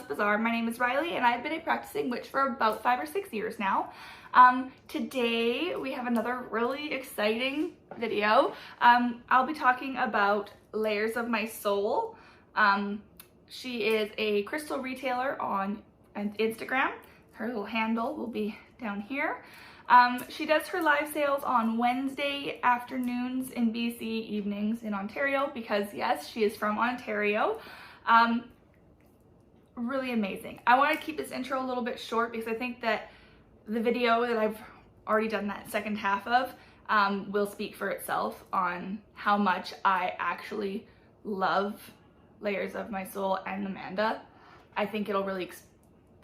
Bazaar. My name is Riley and I've been a practicing witch for about 5 or 6 years now. Today we have another really exciting video. I'll be talking about Layers of My Soul. She is a crystal retailer on Instagram. Her little handle will be down here. She does her live sales on Wednesday afternoons in BC, evenings in Ontario, because yes, she is from Ontario. Really amazing. I want to keep this intro a little bit short because I think that the video that I've already done that second half of will speak for itself on how much I actually love Layers of My Soul and Amanda. I think it'll really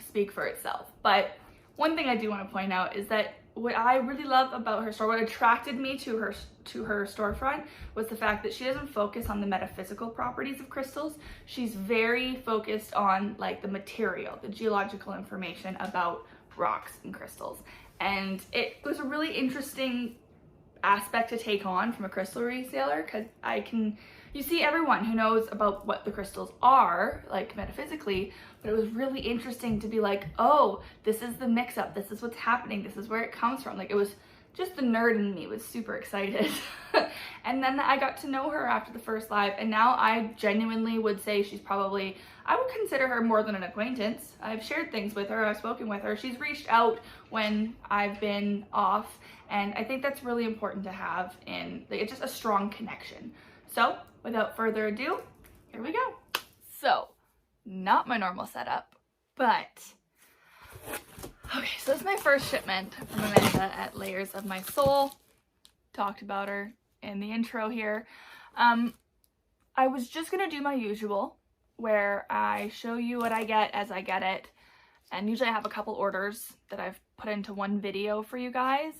speak for itself. But one thing I do want to point out is that what I really love about her store, what attracted me to her storefront, was the fact that she doesn't focus on the metaphysical properties of crystals. She's very focused on like the material, the geological information about rocks and crystals. And it was a really interesting aspect to take on from a crystal reseller, because you see everyone who knows about what the crystals are, like metaphysically, but it was really interesting to be like, oh, this is the mix up, this is what's happening, this is where it comes from. Like, it was just the nerd in me was super excited. And then I got to know her after the first live, and now I genuinely would say she's probably, I would consider her more than an acquaintance. I've shared things with her, I've spoken with her, she's reached out when I've been off, and I think that's really important to have in, like, it's just a strong connection. So without further ado, here we go. So, not my normal setup, but okay, so this is my first shipment from Amanda at Layers of My Soul. Talked about her in the intro here. I was just gonna do my usual, where I show you what I get as I get it, and usually I have a couple orders that I've put into one video for you guys,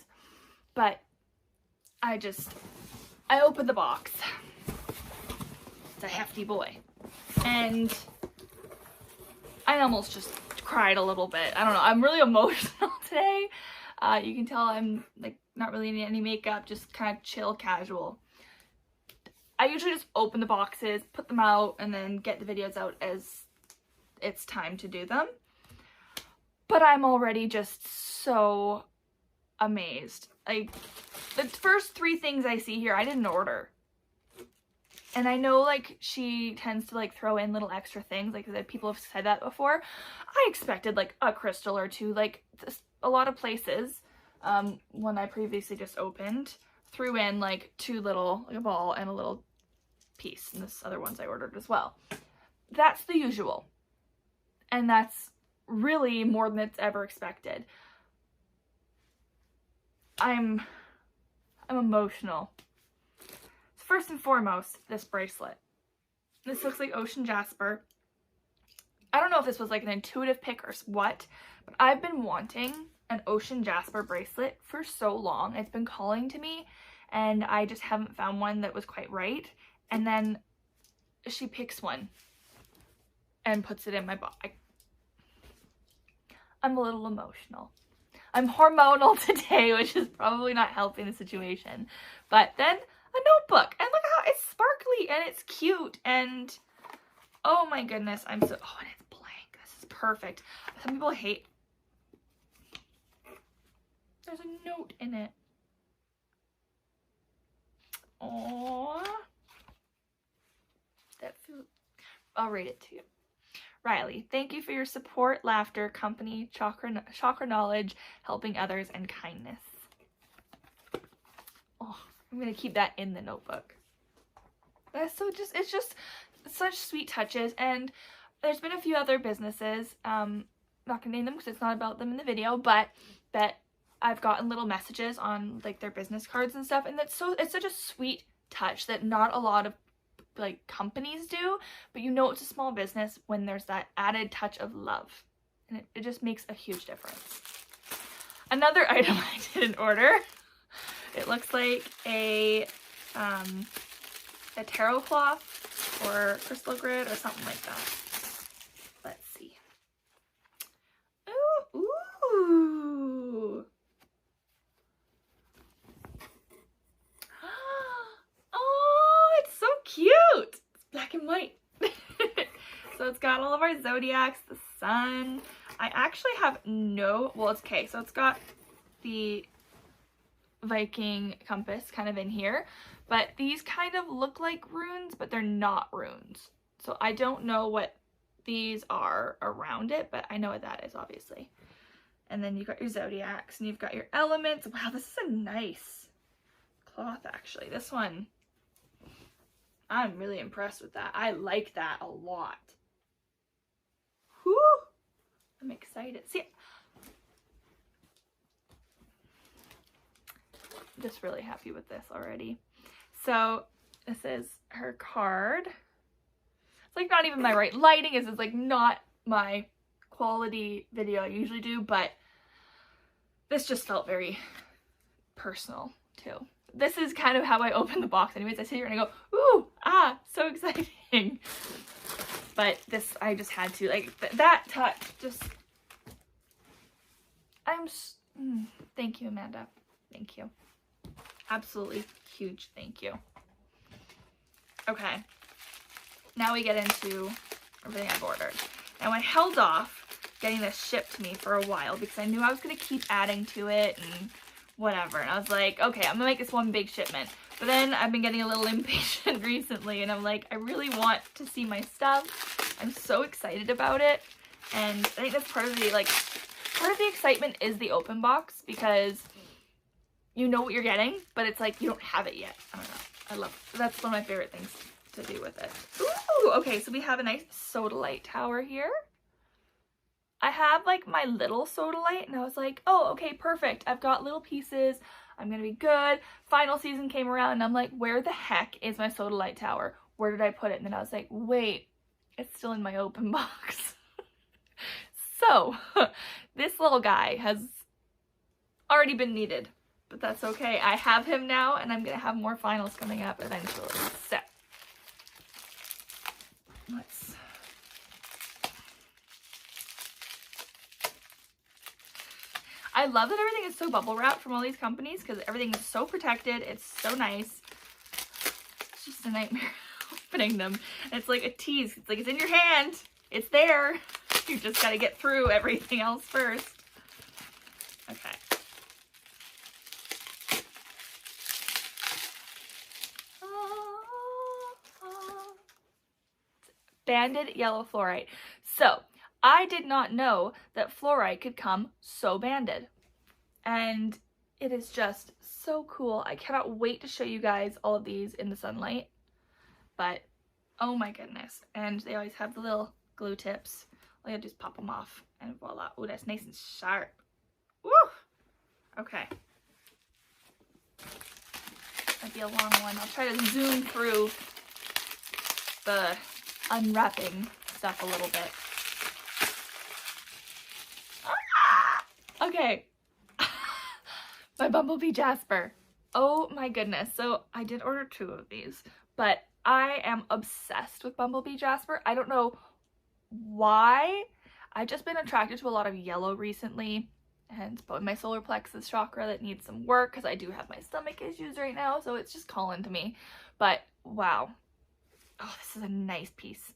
but I opened the box. It's a hefty boy, and I almost just cried a little bit. I don't know, I'm really emotional today. You can tell I'm like not really in any makeup, just kind of chill, casual. I usually just open the boxes, put them out, and then get the videos out as it's time to do them. But I'm already just so amazed. Like, the first 3 things I see here, I didn't order. And I know, like, she tends to, like, throw in little extra things, like, that people have said that before. I expected, like, a crystal or two, like, a lot of places, when I previously just opened, threw in, like, 2 little, like, a ball and a little piece, and this other ones I ordered as well. That's the usual. And that's really more than it's ever expected. I'm emotional. First and foremost, this bracelet. This looks like ocean jasper. I don't know if this was like an intuitive pick or what, but I've been wanting an ocean jasper bracelet for so long. It's been calling to me, and I just haven't found one that was quite right. And then she picks one and puts it in my box. I'm a little emotional. I'm hormonal today, which is probably not helping the situation. But then a notebook, and look how it's sparkly and it's cute, and oh my goodness, and it's blank. This is perfect. Some people hate, there's a note in it. Aww. I'll read it to you. Riley, thank you for your support, laughter, company, chakra knowledge, helping others, and kindness. Oh, I'm gonna keep that in the notebook. That's so it's just such sweet touches. And there's been a few other businesses, not gonna name them because it's not about them in the video, but that I've gotten little messages on like their business cards and stuff, and it's such a sweet touch that not a lot of like companies do, but you know it's a small business when there's that added touch of love, and it just makes a huge difference. Another item I didn't order, it looks like a tarot cloth or crystal grid or something like that. Let's see. Ooh. Oh, it's so cute. It's black and white. So it's got all of our zodiacs, the sun. I actually have no, well, it's okay. So it's got the Viking compass kind of in here, but these kind of look like runes, but they're not runes. So I don't know what these are around it, but I know what that is, obviously. And then you've got your zodiacs and you've got your elements. Wow, this is a nice cloth, actually. This one, I'm really impressed with that. I like that a lot. Whew! I'm excited. See, I'm just really happy with this already. So this is her card. It's like not even my right lighting. This is like not my quality video I usually do, but this just felt very personal too. This is kind of how I open the box anyways. I sit here and I go, ooh, ah, so exciting. But this, I just had to, like, that touch, just, thank you, Amanda. Thank you. Absolutely huge thank you. Okay, now we get into everything I've ordered. Now I held off getting this shipped to me for a while because I knew I was going to keep adding to it and whatever. And I was like, okay, I'm gonna make this one big shipment. But then I've been getting a little impatient recently and I'm like, I really want to see my stuff. I'm so excited about it. And I think that's part of the, like, part of the excitement is the open box because you know what you're getting, but it's like you don't have it yet. I don't know. I love it. That's one of my favorite things to do with it. Ooh, okay, so we have a nice sodalite tower here. I have like my little sodalite and I was like, oh, okay, perfect. I've got little pieces. I'm gonna be good. Final season came around and I'm like, where the heck is my sodalite tower? Where did I put it? And then I was like, wait, it's still in my open box. So this little guy has already been needed, but that's okay. I have him now and I'm gonna have more finals coming up eventually. So let's, I love that everything is so bubble wrapped from all these companies because everything is so protected. It's so nice. It's just a nightmare opening them. And it's like a tease. It's like it's in your hand. It's there. You just got to get through everything else first. Okay. Banded yellow fluorite. So I did not know that fluorite could come so banded. And it is just so cool. I cannot wait to show you guys all of these in the sunlight. But, oh my goodness. And they always have the little glue tips. All you gotta do is pop them off. And voila. Oh, that's nice and sharp. Woo! Okay. Might be a long one. I'll try to zoom through the unwrapping stuff a little bit. Okay. My Bumblebee Jasper. Oh my goodness. So I did order 2 of these, but I am obsessed with Bumblebee Jasper. I don't know why. I've just been attracted to a lot of yellow recently, and it's probably my solar plexus chakra that needs some work because I do have my stomach issues right now, so it's just calling to me. But wow. Oh, this is a nice piece.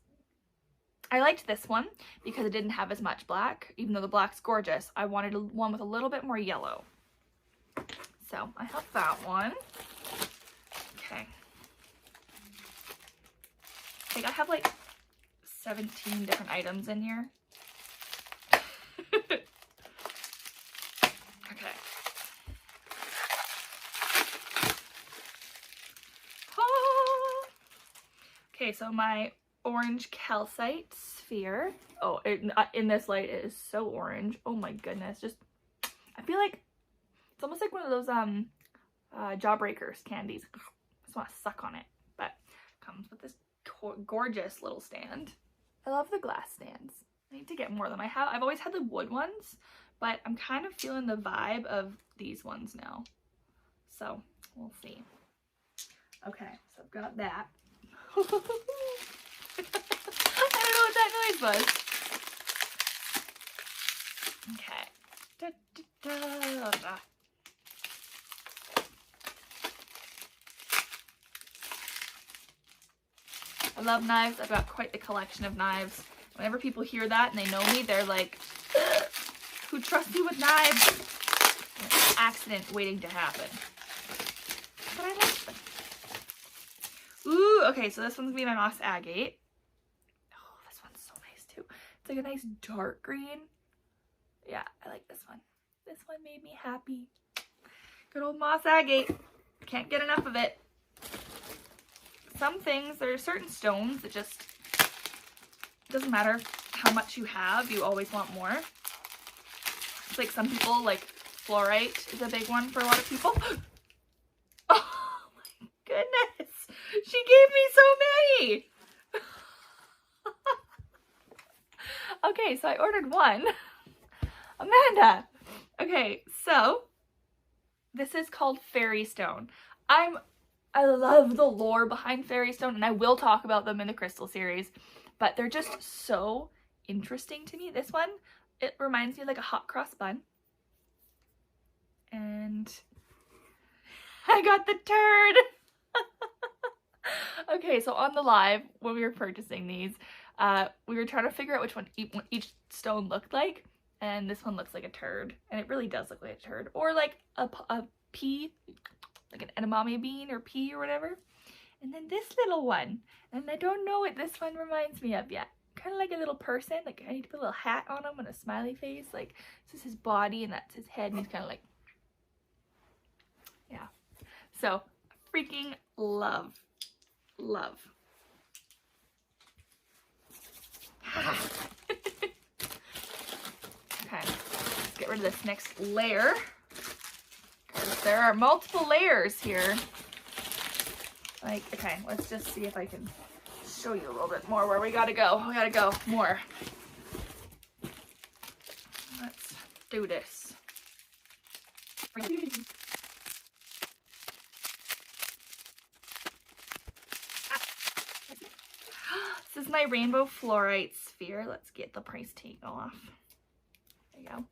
I liked this one because it didn't have as much black. Even though the black's gorgeous, I wanted one with a little bit more yellow. So I have that one. Okay. I think I have like 17 different items in here. Okay. Ah. Okay, so my orange calcite sphere. Oh, in this light it is so orange. Oh my goodness. Just, I feel like it's almost like one of those Jawbreakers candies. I just want to suck on it. But it comes with this gorgeous little stand. I love the glass stands. I need to get more of them. I've always had the wood ones, but I'm kind of feeling the vibe of these ones now. So we'll see. Okay, so I've got that. I don't know what that noise was. Okay. Da, da, da, da. I love knives. I've got quite the collection of knives. Whenever people hear that and they know me, they're like, who trusts you with knives? An accident waiting to happen. But I like them. Ooh, okay, so this one's gonna be my moss agate. Oh, this one's so nice too. It's like a nice dark green. Yeah, I like this one. This one made me happy. Good old moss agate. Can't get enough of it. Some things, there are certain stones that just, doesn't matter how much you have, you always want more. It's like some people, like fluorite is a big one for a lot of people. Oh my goodness. She gave me so many. Okay, so I ordered one. Amanda. Okay, so this is called Fairy Stone. I love the lore behind Fairy Stone, and I will talk about them in the crystal series, but they're just so interesting to me. This one, it reminds me of like a hot cross bun. And I got the turd. Okay, so on the live, when we were purchasing these, we were trying to figure out which one each stone looked like, and this one looks like a turd, and it really does look like a turd, or like a pea, like an edamame bean or pea or whatever. And then this little one, and I don't know what this one reminds me of yet. Kind of like a little person, like I need to put a little hat on him and a smiley face, like this is his body and that's his head, and he's kind of like, yeah. So freaking love. Okay, let's get rid of this next layer, because there are multiple layers here. Like, okay, let's just see if I can show you a little bit more where we gotta go. We gotta go more. Let's do this. This is my rainbow fluorite sphere. Let's get the price tag off. There you go.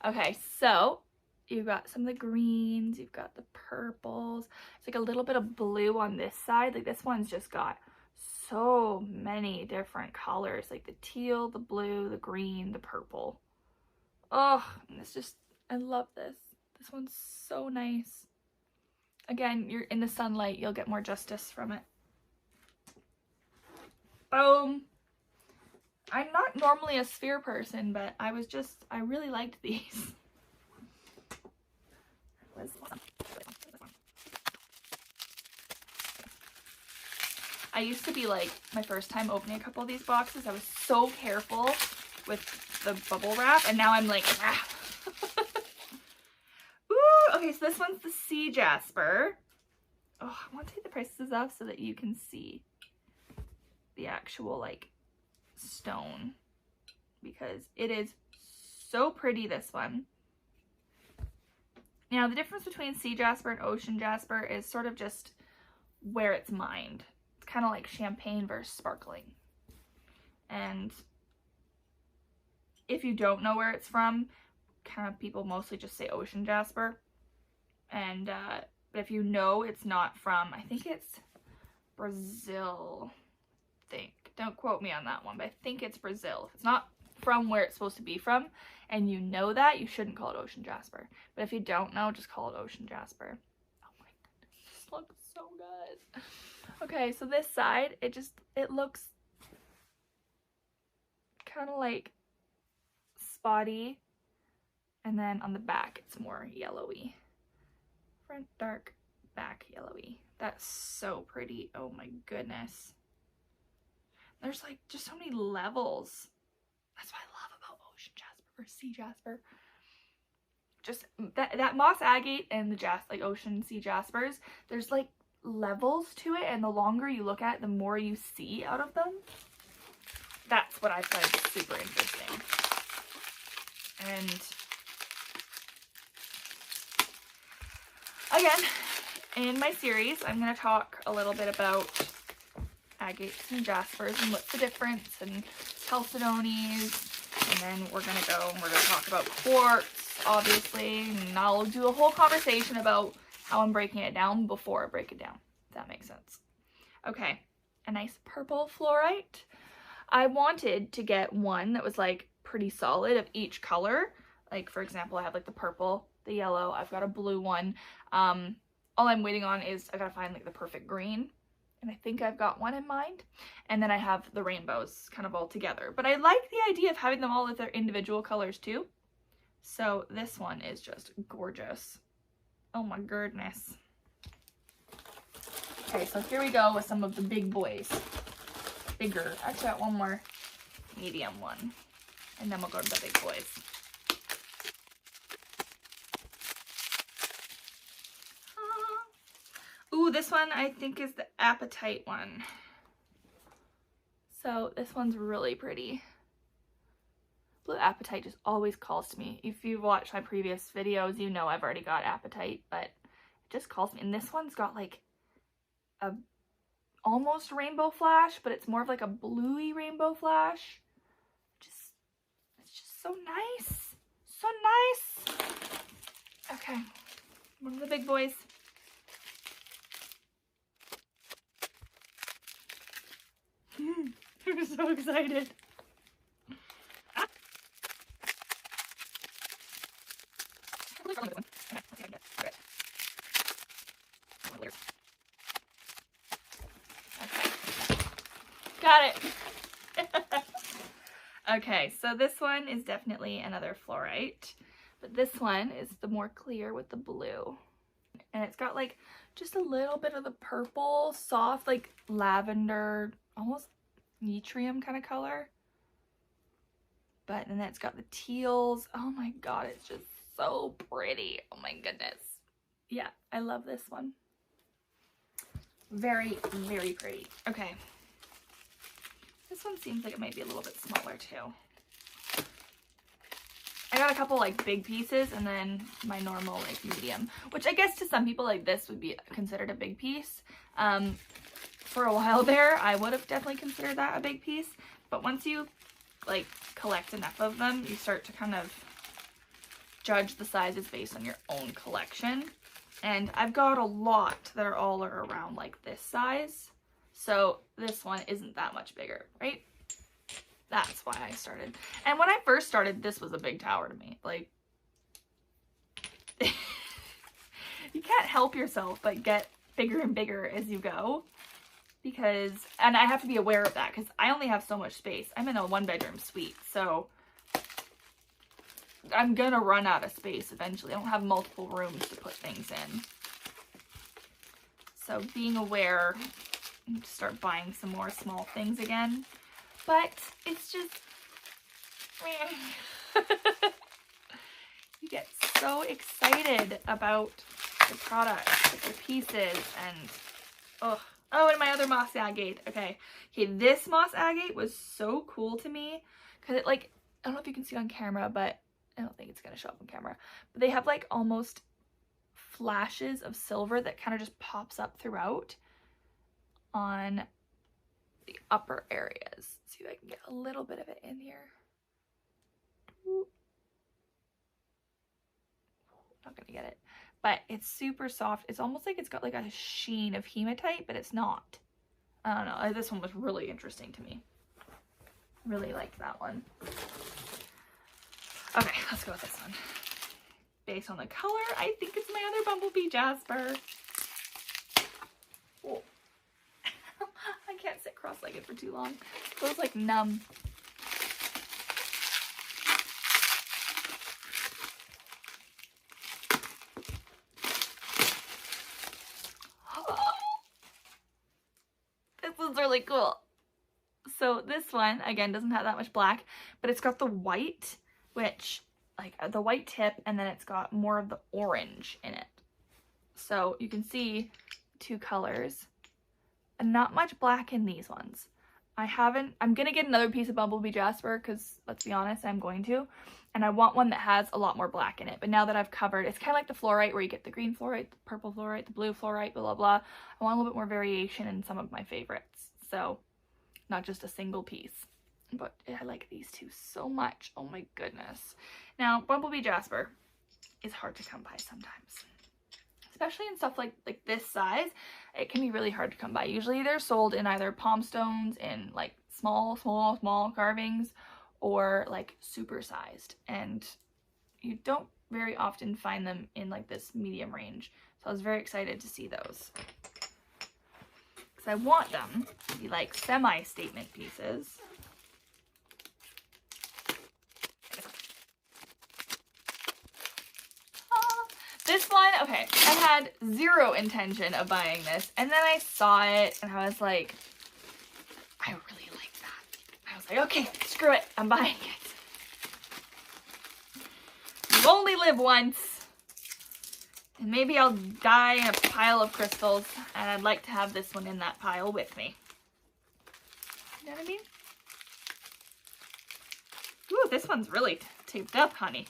Okay, so you've got some of the greens, you've got the purples. It's like a little bit of blue on this side. Like this one's just got so many different colors, like the teal, the blue, the green, the purple. Oh, and it's just, I love this. This one's so nice. Again, you're in the sunlight, you'll get more justice from it. Boom. I'm not normally a sphere person, but I really liked these. I used to be like, my first time opening a couple of these boxes, I was so careful with the bubble wrap, and now I'm like, ah. Ooh, okay, so this one's the sea jasper. Oh, I want to take the prices off so that you can see the actual like stone, because it is so pretty, this one. Now, the difference between sea jasper and ocean jasper is sort of just where it's mined. It's kind of like champagne versus sparkling. And if you don't know where it's from, kind of people mostly just say ocean jasper. And but if you know it's not from, I think it's Brazil, don't quote me on that one, but I think it's Brazil. If it's not from where it's supposed to be from, and you know that, you shouldn't call it ocean jasper. But if you don't know, just call it ocean jasper. Oh my goodness, this looks so good. Okay, so this side, it looks kind of like spotty, and then on the back it's more yellowy. Front dark, back yellowy. That's so pretty. Oh my goodness. There's like just so many levels. That's what I love about ocean jasper or sea jasper. Just that moss agate and the like ocean sea jaspers, there's like levels to it, and the longer you look at it, the more you see out of them. That's what I find super interesting. And again, in my series, I'm going to talk a little bit about agates and jaspers and what's the difference, and chalcedonies, and then we're going to talk about quartz, obviously, and I'll do a whole conversation about how I'm breaking it down before I break it down, if that makes sense. Okay, a nice purple fluorite. I wanted to get one that was like pretty solid of each color. Like for example, I have like the purple, the yellow, I've got a blue one. All I'm waiting on is I gotta find like the perfect green, and I think I've got one in mind. And then I have the rainbows kind of all together. But I like the idea of having them all with their individual colors too. So this one is just gorgeous. Oh my goodness. Okay, so here we go with some of the big boys. Bigger. Actually, I got one more medium one. And then we'll go to the big boys. Ooh, this one I think is the Appetite one. So this one's really pretty. Blue Appetite just always calls to me. If you've watched my previous videos, you know I've already got Appetite, but it just calls me. And this one's got like a almost rainbow flash, but it's more of like a bluey rainbow flash. It's just so nice. So nice. Okay, one of the big boys. I'm so excited. Got it. Okay, so this one is definitely another fluorite, but this one is the more clear with the blue. And it's got like just a little bit of the purple, soft, like lavender, almost yttrium kind of color. But and then it's got the teals. Oh my god, it's just so pretty. Oh my goodness. Yeah, I love this one. Very, very pretty. Okay. This one seems like it might be a little bit smaller too. I got a couple like big pieces and then my normal like medium, which I guess to some people like this would be considered a big piece. For a while there, I would have definitely considered that a big piece, but once you like collect enough of them, you start to kind of judge the sizes based on your own collection. And I've got a lot that are all around like this size. So this one isn't that much bigger, right? That's why I started. And when I first started, this was a big tower to me. Like, you can't help yourself but get bigger and bigger as you go. Because, and I have to be aware of that because I only have so much space. I'm in a 1-bedroom suite, so I'm gonna run out of space eventually. I don't have multiple rooms to put things in. So being aware, start buying some more small things again. But it's just, you get so excited about the products, the pieces, and oh, and my other moss agate. Okay, this moss agate was so cool to me because it like, I don't know if you can see it on camera, but I don't think it's gonna show up on camera. But they have like almost flashes of silver that kind of just pops up throughout on the upper areas. See if I can get a little bit of it in here. Not gonna get it, but it's super soft. It's almost like it's got like a sheen of hematite, but it's not. I don't know. This one was really interesting to me. Really liked that one. Okay, let's go with this one. Based on the color, I think it's my other Bumblebee Jasper. Oh. I can't sit cross-legged for too long. It feels like numb. This one's really cool. So this one, again, doesn't have that much black, but it's got the white, which, like, the white tip, and then it's got more of the orange in it. So you can see two colors. And not much black in these ones. I'm gonna get another piece of Bumblebee Jasper because, let's be honest, I'm going to. And I want one that has a lot more black in it. But now that I've covered, it's kind of like the fluorite where you get the green fluorite, the purple fluorite, the blue fluorite, blah, blah, blah. I want a little bit more variation in some of my favorites. So, not just a single piece. But I like these two so much. Oh my goodness. Now, Bumblebee Jasper is hard to come by sometimes. Especially in stuff like this size, it can be really hard to come by. Usually they're sold in either Palm Stones, in like small carvings, or like super sized, and you don't very often find them in like this medium range. So I was very excited to see those, because I want them to be like semi-statement pieces. This one, okay, I had zero intention of buying this, and then I saw it and I was like, I really like that. I was like, okay, screw it, I'm buying it. You only live once, and maybe I'll die in a pile of crystals, and I'd like to have this one in that pile with me. You know what I mean? Ooh, this one's really taped up, honey.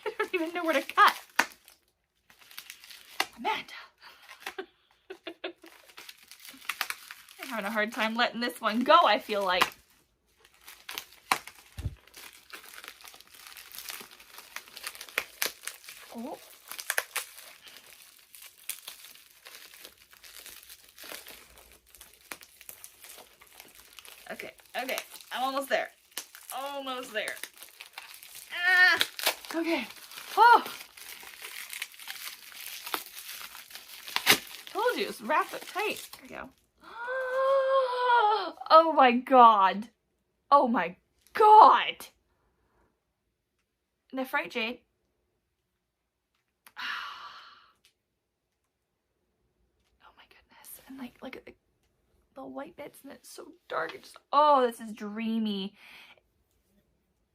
I don't even know where to cut. Amanda. I'm having a hard time letting this one go, I feel like. Oh. Okay, I'm almost there. Almost there. Ah, okay. Oh. Told you, just wrap it tight. There we go. Oh my god. Oh my god. Nephrite jade. Oh my goodness. And like, look at the white bits, and it's so dark. It's just, oh, this is dreamy.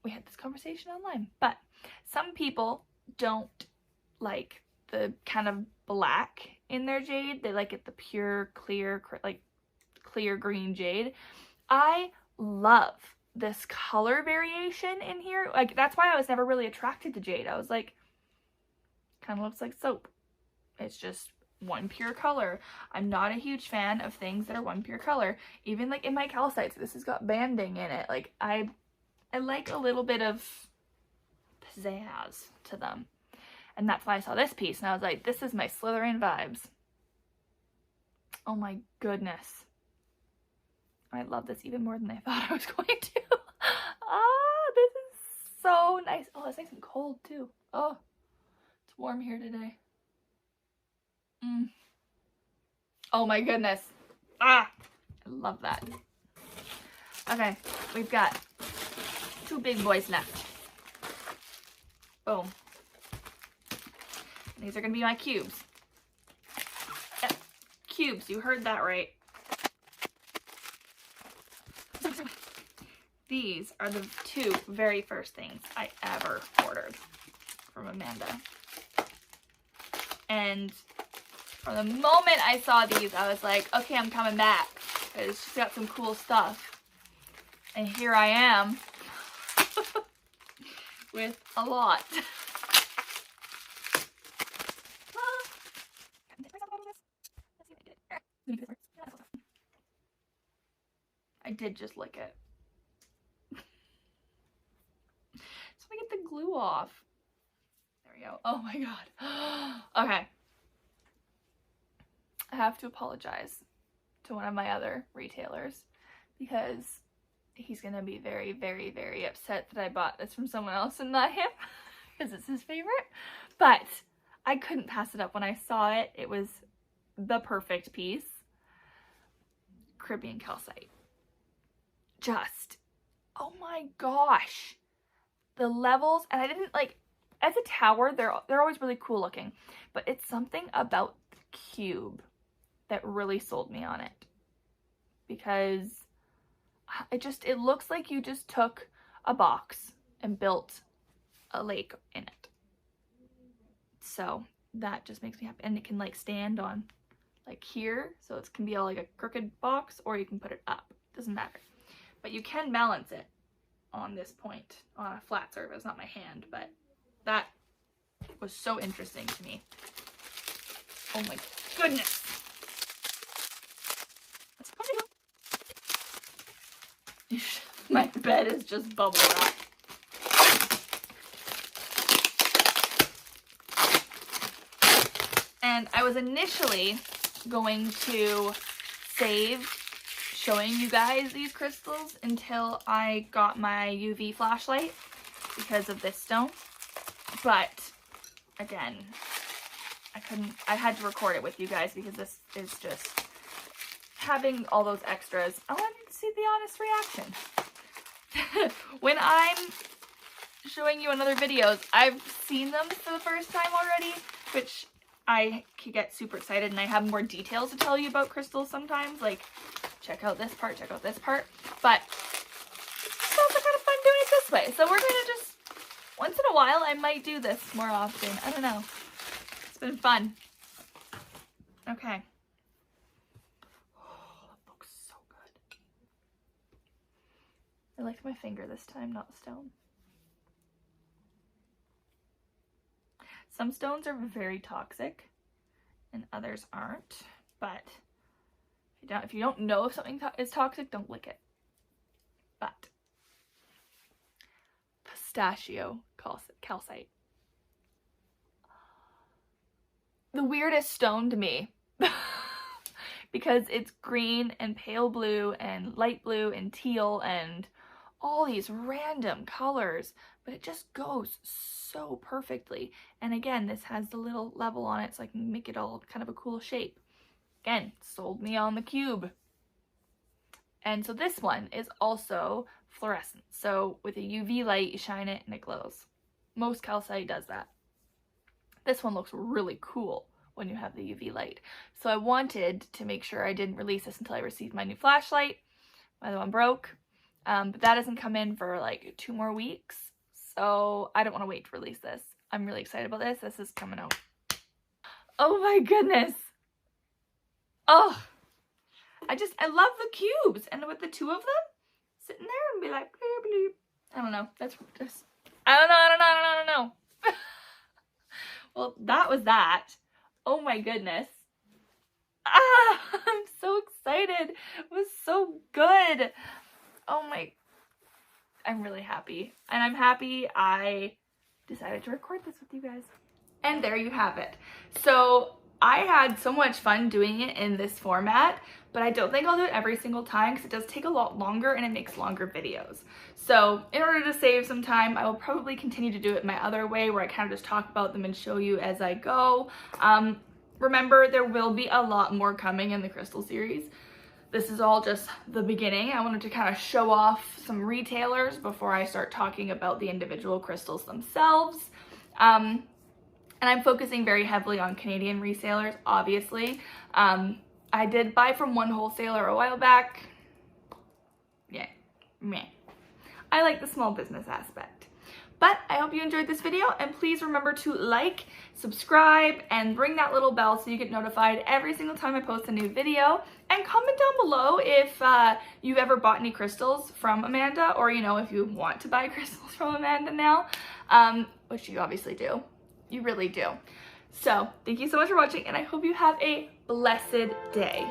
We had this conversation online, but some people don't like the kind of black in their jade. They like it the pure, clear, like clear green jade. I love this color variation in here. Like, that's why I was never really attracted to jade. I was like, kind of looks like soap. It's just one pure color. I'm not a huge fan of things that are one pure color. Even like in my calcites, this has got banding in it. Like, I like a little bit of pizzazz to them. And that's why I saw this piece and I was like, this is my Slytherin vibes. Oh my goodness. I love this even more than I thought I was going to. Ah, this is so nice. Oh, it's nice and cold too. Oh, it's warm here today. Oh my goodness. Ah, I love that. Okay, we've got 2 big boys left. Boom. These are gonna be my cubes. Yep. Cubes, you heard that right. These are the 2 very first things I ever ordered from Amanda. And from the moment I saw these, I was like, okay, I'm coming back, because she's got some cool stuff. And here I am with a lot. I did just lick it. So I get the glue off. There we go. Oh my god. Okay. I have to apologize to one of my other retailers, because he's gonna be very, very, very upset that I bought this from someone else and not him, because it's his favorite. But I couldn't pass it up when I saw it. It was the perfect piece. Caribbean calcite. Just, oh my gosh. The levels, and I didn't like, as a tower, they're always really cool looking, but it's something about the cube that really sold me on it, because it looks like you just took a box and built a lake in it. So that just makes me happy. And it can like stand on like here, so it can be all like a crooked box, or you can put it up, doesn't matter. But you can balance it on this point on a flat surface, not my hand, but that was so interesting to me. Oh my goodness. My bed is just bubble wrap. And I was initially going to save showing you guys these crystals until I got my UV flashlight because of this stone. But again, I had to record it with you guys because this is just having all those extras. I wanted to see the honest reaction. When I'm showing you in other videos, I've seen them for the first time already, which I could get super excited, and I have more details to tell you about crystals sometimes, like check out this part, check out this part, but it's also kind of fun doing it this way. So we're gonna just, once in a while, I might do this more often. I don't know. It's been fun. Okay. Oh, that looks so good. I liked my finger this time, not the stone. Some stones are very toxic and others aren't, but if you don't know if something is toxic, don't lick it. But pistachio calcite. The weirdest stone to me because it's green and pale blue and light blue and teal and all these random colors, but it just goes so perfectly. And again, this has the little level on it so I can make it all kind of a cool shape. Again, sold me on the cube. And so this one is also fluorescent. So with a UV light, you shine it and it glows. Most calcite does that. This one looks really cool when you have the UV light. So I wanted to make sure I didn't release this until I received my new flashlight. My other one broke. But that doesn't come in for like 2 more weeks. So I don't want to wait to release this. I'm really excited about this. This is coming out. Oh my goodness. Oh, I love the cubes. And with the 2 of them sitting there and be like, bleep, bleep. I don't know. That's just, I don't know. Well, that was that. Oh my goodness. I'm so excited. It was so good. Oh my, I'm really happy. And I'm happy I decided to record this with you guys. And there you have it. So I had so much fun doing it in this format, but I don't think I'll do it every single time because it does take a lot longer and it makes longer videos. So in order to save some time, I will probably continue to do it my other way where I kind of just talk about them and show you as I go. Remember, there will be a lot more coming in the crystal series. This is all just the beginning. I wanted to kind of show off some retailers before I start talking about the individual crystals themselves. And I'm focusing very heavily on Canadian resellers, obviously. I did buy from one wholesaler a while back. Yeah, meh. I like the small business aspect. But I hope you enjoyed this video, and please remember to like, subscribe, and ring that little bell so you get notified every single time I post a new video. And comment down below if you've ever bought any crystals from Amanda, or if you want to buy crystals from Amanda now, which you obviously do. You really do. So thank you so much for watching, and I hope you have a blessed day.